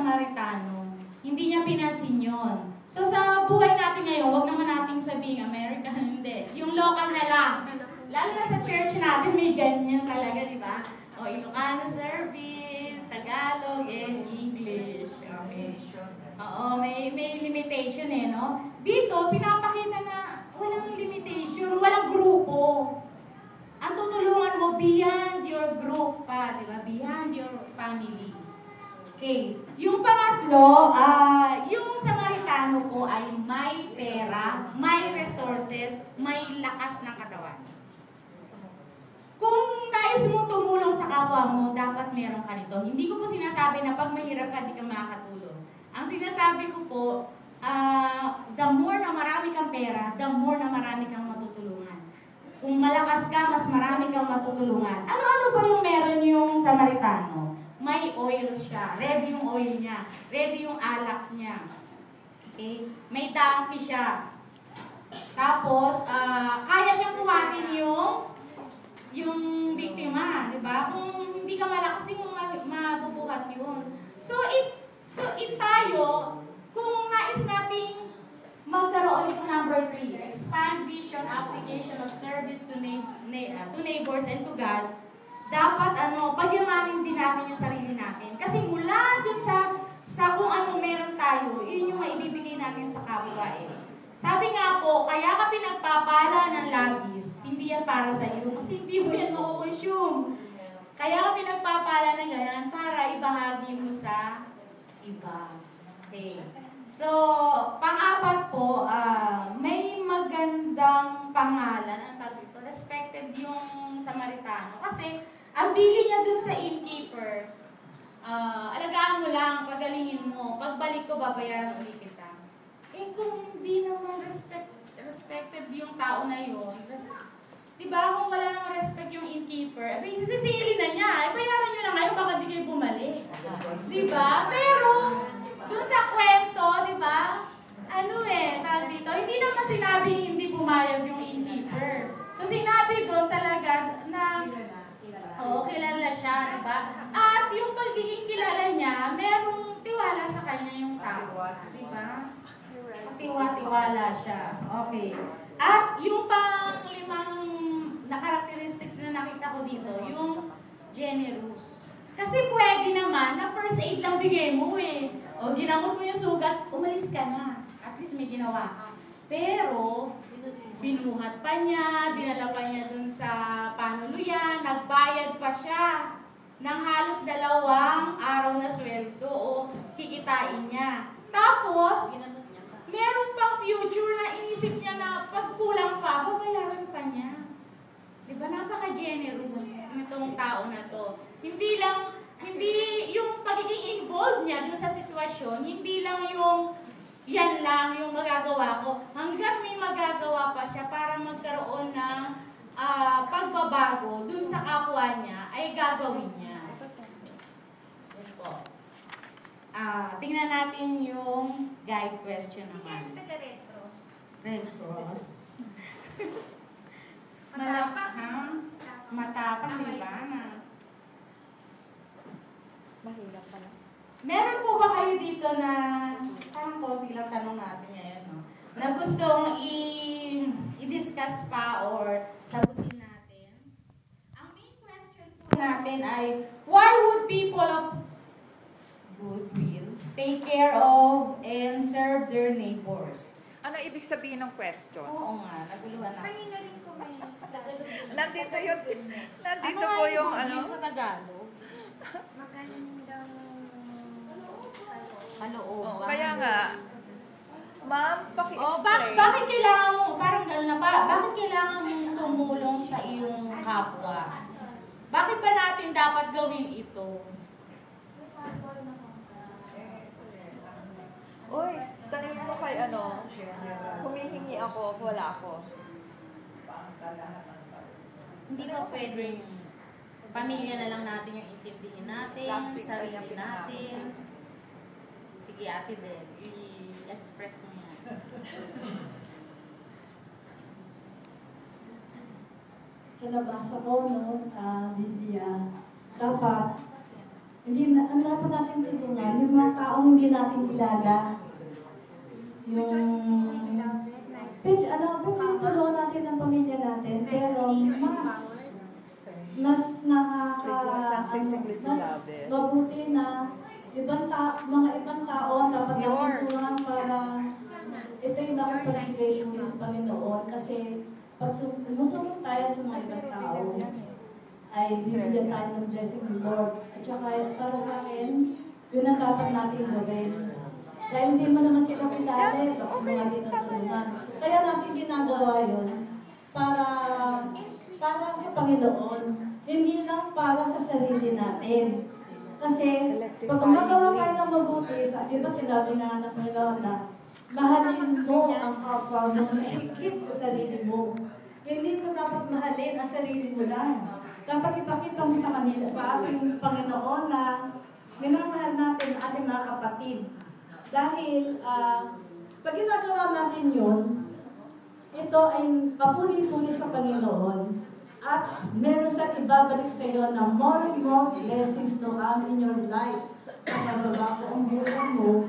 Samaritano. Hindi niya pinansin yun. So sa buhay natin ngayon, huwag naman nating sabihin American, hindi. Yung local na lang. Lalo na sa church natin, may ganyan talaga, di ba? O Ilocano service, Tagalog, and English. Okay. Oo, may limitation eh, no? Dito, pinapakita na walang limitation, walang grupo. Ang tutulungan mo beyond your group pa, di ba? Beyond your family. Okay. Yung pangatlo, yung Samaritano po ay may pera, may resources, may lakas ng katawan. Kung nais mong tumulong sa kapwa mo, dapat meron ka nito. Hindi ko po sinasabi na pag mahirap ka, di ka makakatulong. Ang sinasabi ko po, the more na marami kang pera, the more na marami kang matutulungan. Kung malakas ka, mas marami kang matutulungan. Ano-ano ba yung meron yung Samaritano? May oil siya. Ready yung oil niya. Ready yung alak niya. Okay? May tangki siya. Tapos, kaya niyang buhatin yung biktima. Diba? Kung hindi ka malakas, di mo mabubuhat yun. So tayo, kung nais nating magkaroon ito number 3, expand vision, application of service to neighbors and to God, dapat pagyamanin din natin yung sarili natin. Kasi mula dun sa kung anong meron tayo, yun yung maibibigay natin sa kapwa eh. Sabi nga po, kaya ka pinagpapala ng labis, hindi yan para sa iyo, kasi hindi mo yan makukonsume. Kaya ka pinagpapala ng ganyan para ibahagi mo sa iba. Okay. So, pang-apat po, may magandang pangalan. Respected yung Samaritano. Kasi, ang bili niya dun sa innkeeper, alagaan mo lang, pagalingin mo, pagbalik ko, babayaran ulit kita. Eh, kung hindi naman respected yung tao na yun, diba, kung wala nang respect yung innkeeper, sisingilin na niya, bayaran nyo lang ngayon, baka di kayo bumalik. Diba? Pero, dun sa kwento, diba, tawag dito, hindi naman sinabing hindi pumayag yung innkeeper. So, sinabi doon talaga na, kilala siya, diba? At yung pagiging kilala niya, merong tiwala sa kanya yung tao. Diba? Tiwa-tiwala siya. Okay. At yung pang-limang na characteristics na nakita ko dito, yung generous. Kasi pwede naman na first aid lang bigay mo eh. O ginamot mo yung sugat, umalis ka na. At least may ginawa ka. Pero, binuhat pa niya, dinala pa niya dun sa panuluyan, nagbayad pa siya ng halos 2 araw na sweldo o kikitain niya. Tapos, meron pang future na inisip niya na pag kulang pa, babayaran pa niya. Diba, napaka-generous nitong tao na to. Hindi yung pagiging involved niya dun sa sitwasyon, hindi lang yung yan lang yung magagawa ko. Hanggat may magagawa pa siya para magkaroon ng pagbabago dun sa kapwa niya, ay gagawin niya. Yes po. Tingnan natin yung guide question naman. Red Cross. Red Cross. Matapang. Matapang, di ba? Mahirap pala. Meron po ba kayo dito na, parang konti lang tanong natin ngayon, no? Na gustong i-discuss pa or sagutin natin? Ang main question po natin ay, why would people of goodwill take care of and serve their neighbors? Ano ibig sabihin ng question? Oo nga, naguluhan ako. Kanina rin ko may Nandito Ano po nga yung ano. sa Tagalog? magandang Kalooban. Kaya nga, ma'am, paki-explain. Bakit kailangan mo, parang gano'n na, bakit kailangan mong tumulong sa iyong kapwa? Bakit ba natin dapat gawin ito? Uy, tanong mo kay humihingi ako, wala ako. Hindi ba pwedeng pamilya na lang natin yung intindihin natin, sarili natin? Sige, ate din, i-express mo yan. Sa nabasa ko, no, sa Biblia, dapat Hindi na, ang dapat natin tulungan, yung mga taong hindi natin kilala. Yung, pwede tulungan natin ang pamilya natin, pero mas mabuti na mga ibang tao ang dapat natin tulungan para ito yung nakapag-relation sa Panginoon. Kasi pag tumutulong tayo sa mga ibang tao, ay bibigyan tayo ng blessing ng Lord. At saka para sa akin, yun ang dapat natin gawin. Dahil hindi mo naman sila kilala, bakit mga tinutulungan. Kaya natin ginagawa yun para sa Panginoon. Hindi lang para sa sarili natin. Kasi pag gumagawa tayo ng mabuti, di ba sinabi nga ng Panginoon na mahalin mo ang kapwa mo na higit sa sarili mo. Hindi mo dapat mahalin ang sarili mo lang. Dapat ipakita mo sa kanila, sa ating Panginoon na minamahal natin ang ating mga kapatid. Dahil pag ginagawa natin yun, ito ay papuri-puri sa Panginoon. At meron sa ibabalik sa iyo na more and more blessings to come in your life. Pagbabago ang buhay mo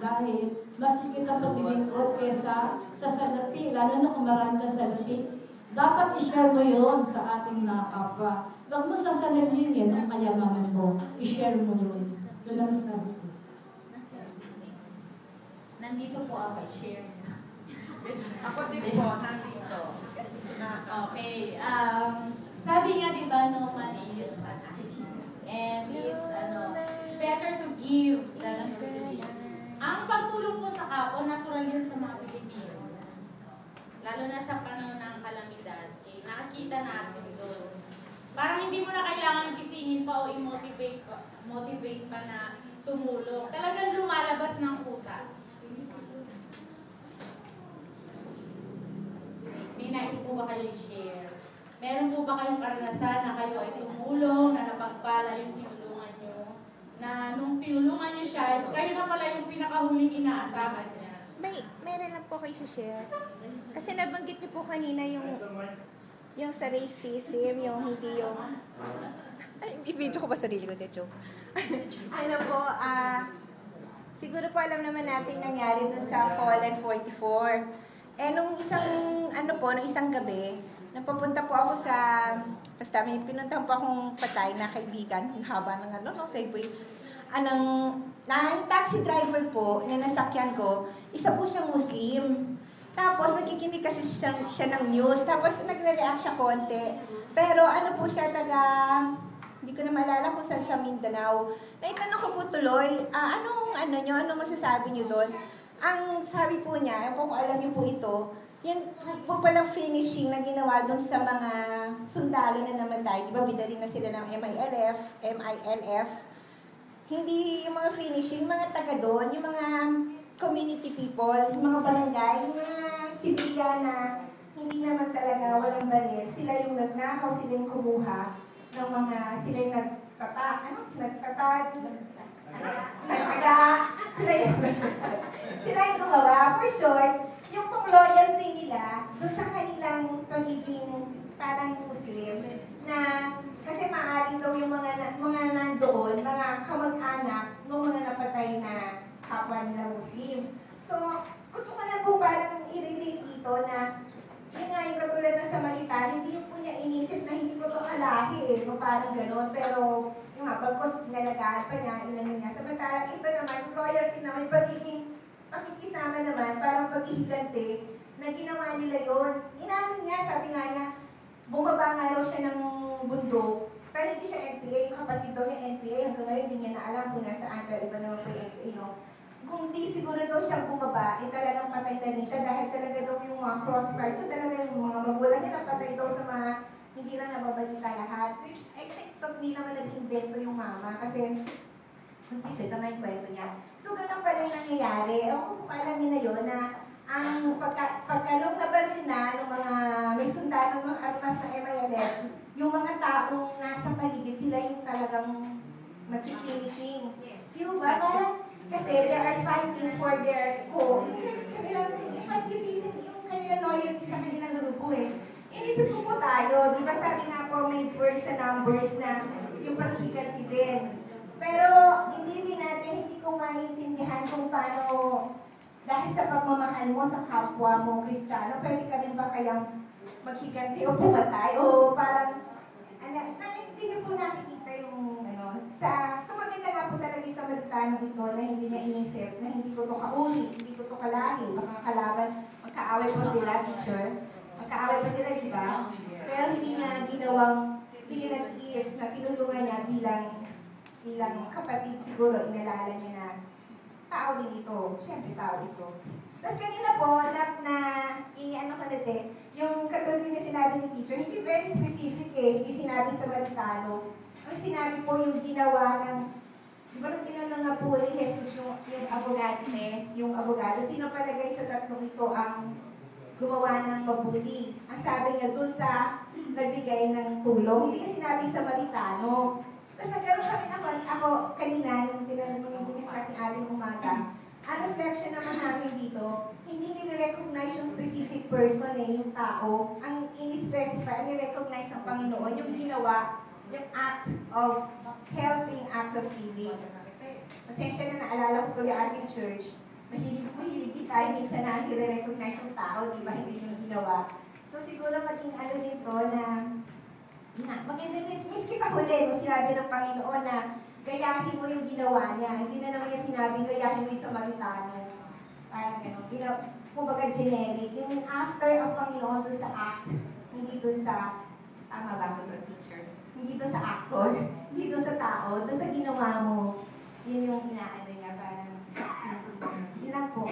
dahil mas higit na paglilingkod kesa sa salapi, lalo na kung marami ka salapi. Dapat i-share mo yun sa ating mga kapwa. Huwag mo sasalilingin ang kayamanan mo. I-share mo yun. Yun ang sabi ko. Nandito po ako, i-share na. Ako din po, nandito. Okay. Sabi nga, di ba, no man is and it's better to give than to receive. Ang pagtulong po sa kapwa, natural yun sa mga Pilipino. Lalo na sa panahon ng kalamidad, nakikita natin doon. Parang hindi mo na kailangan gisingin pa o motivate pa na tumulong. Talagang lumalabas ng pusa. May nais po ba kayo i-share? Meron po ba kayong karanasan na kayo ay tumulong, na napagpala yung tinulungan nyo? Na nung tinulungan nyo siya, kayo na pala yung pinakahuling inaasahan niya? Meron lang po kayo share. Kasi nabanggit niyo po kanina yung sa racism, yung hindi yung... Ay, i-video ko ba sarili ko, de joke? Ano po, siguro po alam naman natin nangyari dun sa Fallen 44. Eh, nung isang gabi, napapunta po ako basta may pinuntahan po akong patay na kaibigan, ang haba ng Safeway. Yung taxi driver po na nasakyan ko, isa po siyang Muslim. Tapos nakikinig kasi siya ng news, tapos nagre-react siya konti. Pero po siya hindi ko na maalala kung sa Mindanao. Naitanong ko po tuloy, anong masasabi niyo doon? Ang sabi po niya, kung alam niyo po ito, yun po palang finishing na ginawa doon sa mga sundalo na namatay. Di ba, bidali na sila ng MILF. Hindi yung mga finishing, mga taga doon, yung mga community people, yung mga barangay, yung mga sibilyan na hindi naman talaga walang baril. Sila yung nagnakaw, sila yung kumuha ng sila yung sila yung gumawa. For short, yung pong loyalty nila doon sa kanilang pagiging parang Muslim, na kasi maaaring daw yung mga nandoon, mga kamag-anak ng mga napatay na kapwa nila Muslim. So, gusto ko na po parang i-relate dito na yun nga yung katulad na Samaritan, hindi po niya inisip na hindi ko ito kalahi parang gano'n. Pero yung nga, pagkos inalagaan pa niya, niya. Samantalang iba naman, yung loyalty naman, pagiging pakikisama naman, parang paghihigante, na ginawa nila yun. Inamin niya, sabi nga niya, bumaba nga raw siya ng bundok, pero hindi siya NPA, yung kapatid daw niya NPA, hanggang ngayon hindi niya na alam kung nasaan, pero iba naman po yung NPA, no? Kung di siguro daw siya bumaba, talagang patay na rin siya dahil talaga daw yung mga crossfires, so talaga yung mga magulang niya napatay daw sa mga hindi lang nababalita lahat, which I think hindi naman nag-invento yung mama kasi consistent naman yung kwento niya. So ganun pala yung nangyayari. Kung alam niyo na yun na ang pagkalong nabalin na ng mga may sundalo ng armas na MILF, yung mga taong nasa paligid, sila yung talagang mag-finishing. Yung ba? Parang kasi they are fighting for their cause. Yung kanilang loyalty sa kanilang grupo Inisip ko po tayo, di ba sabi nga po may verse sa Numbers na yung paghihiganti din. Pero hindi ko maintindihan kung paano, dahil sa pagmamahal mo sa kapwa mo, Kristiyano, pwede ka rin ba kayang maghiganti o pumatay? O parang, hindi niyo po nakikita yung, sa maganda nga po talaga yung Samaritano ito na hindi niya inisip, na hindi ko to kauli, hindi ko to kalahi, baka kalaban, magkaaway pa sila, teacher. Magkaaway pa sila, di ba? Pero hindi na ginawang, hindi niya nag-iis na tinulungan niya bilang kapatid siguro, inalala niya na tao din ito. Siyempre, tao ito. Tapos kanina po, yung katulad na sinabi ni teacher, hindi very specific hindi sinabi sa Samaritano. Ang sinabi po yung ginawa ng, di ba nung tinanong nga po ni Jesus yung abogado, sino palagay sa tatlong ito ang gumawa ng mabuti? Ang sabi niya doon sa nagbigay ng tulong, hindi niya sinabi sa Samaritano. Tapos nagkaroon kami ako kanina, nung diniscuss ni ating umaga, ang reflection naman namin dito, hindi nire-recognize yung specific person yung tao. Ang in-specify, ang nire-recognize ng Panginoon, yung ginawa, yung act of helping, act of giving. Pasensya na naalala ko to yung ating church. Mahilig din tayo, minsan na nire-recognize yung tao, di ba, hindi yung ginawa. So siguro maging din to na maganda din, miski sa huli, sinabi ng Panginoon na gayahin mo yung ginawa niya. Hindi na naman niya sinabing gayahin mo yung Samaritano. Parang gano'n. Kumbaga generic. Yung after ang Panginoon doon sa act, hindi doon sa, tama ba ko doon, teacher? Hindi doon sa actor, hindi doon sa tao, doon sa ginawa mo. Yun yung inaano niya. Parang, yun lang po.